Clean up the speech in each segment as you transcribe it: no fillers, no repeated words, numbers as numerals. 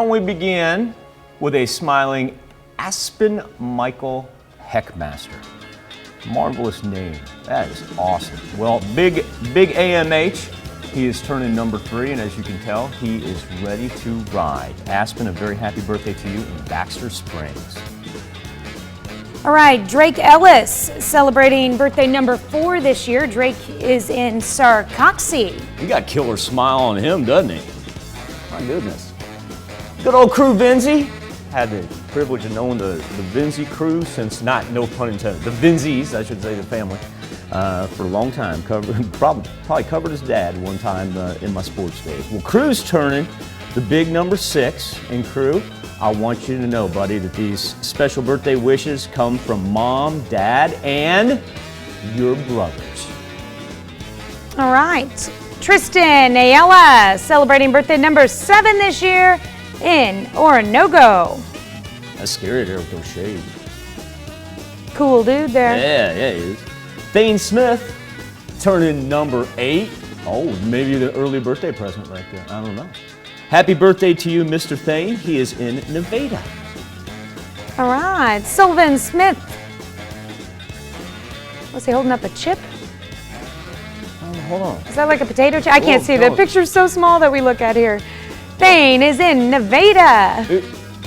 We begin with a smiling Aspen Michael Heckmaster. Marvelous name. That is awesome. Well, big AMH. He is turning number 3, and as you can tell, he is ready to ride. Aspen, a very happy birthday to you in Baxter Springs. All right, Drake Ellis celebrating birthday number 4 this year. Drake is in Sarcoxie. He got a killer smile on him, doesn't he? My goodness. Good old crew Vinzy. Had the privilege of knowing the Vinzy crew since, no pun intended, the Vinzys, I should say, the family, for a long time. Probably covered his dad one time in my sports days. Well, crew's turning the big number 6, and crew, I want you to know, buddy, that these special birthday wishes come from Mom, Dad, and your brothers. All right, Tristan Ayala celebrating birthday number 7 this year in Orinoco. That's scary there with those shades. Cool dude there. Yeah, he is. Dane Smith turning number 8. Oh, maybe the early birthday present right there. I don't know. Happy birthday to you, Mr. Thane. He is in Nevada. All right, Sylvan Smith. Was he holding up a chip? Hold on. Is that like a potato chip? I can't see. The picture's so small that we look at here. Thane is in Nevada. It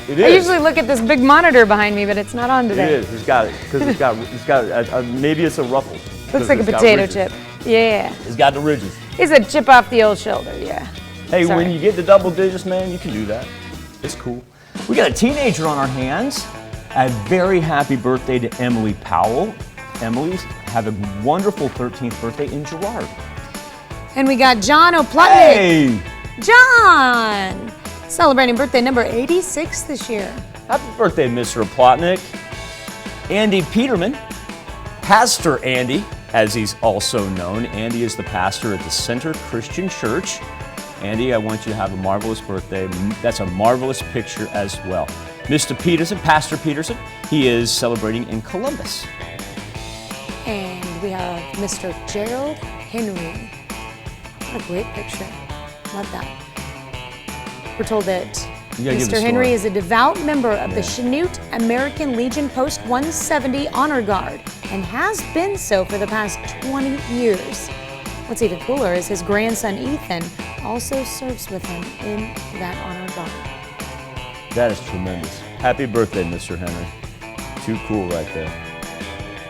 is. I usually look at this big monitor behind me, but it's not on today. It is. He's got it because he's got maybe it's a ruffle. Looks like a potato chip. Yeah. He's got the ridges. He's a chip off the old shoulder. Yeah. Hey, when you get to double digits, man, you can do that. It's cool. We got a teenager on our hands. A very happy birthday to Emily Powell. Emily's have a wonderful 13th birthday in Gerald. And we got John O'Plutnick. Hey! John! Celebrating birthday number 86 this year. Happy birthday, Mr. Plotnick. Andy Peterman, Pastor Andy, as he's also known. Andy is the pastor at the Center Christian Church. Andy, I want you to have a marvelous birthday. That's a marvelous picture as well. Mr. Peterson, Pastor Peterson, he is celebrating in Columbus. And we have Mr. Gerald Henry. What a great picture. Love that. We're told that Mr. Henry is a devout member of the Chanute American Legion Post 170 Honor Guard and has been so for the past 20 years. What's even cooler is his grandson Ethan also serves with him in that honor guard. That is tremendous. Happy birthday, Mr. Henry. Too cool right there.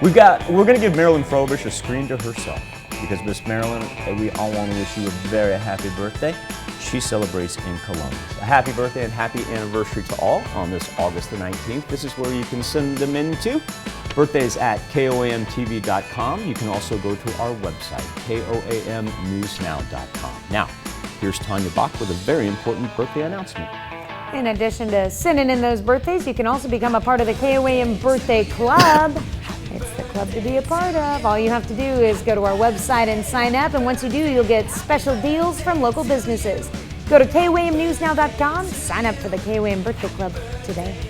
We're going to give Marilyn Frobish a screen to herself because Miss Marilyn, we all want to wish you a very happy birthday. She celebrates in Columbus. A happy birthday and happy anniversary to all on this August the 19th. This is where you can send them in to. Birthdays at KOAMTV.com. You can also go to our website, KOAMNewsNow.com. Now, here's Tanya Bach with a very important birthday announcement. In addition to sending in those birthdays, you can also become a part of the KOAM Birthday Club. It's the club to be a part of. All you have to do is go to our website and sign up, and once you do, you'll get special deals from local businesses. Go to KOAMNewsNow.com, sign up for the KOAM Birthday Club today.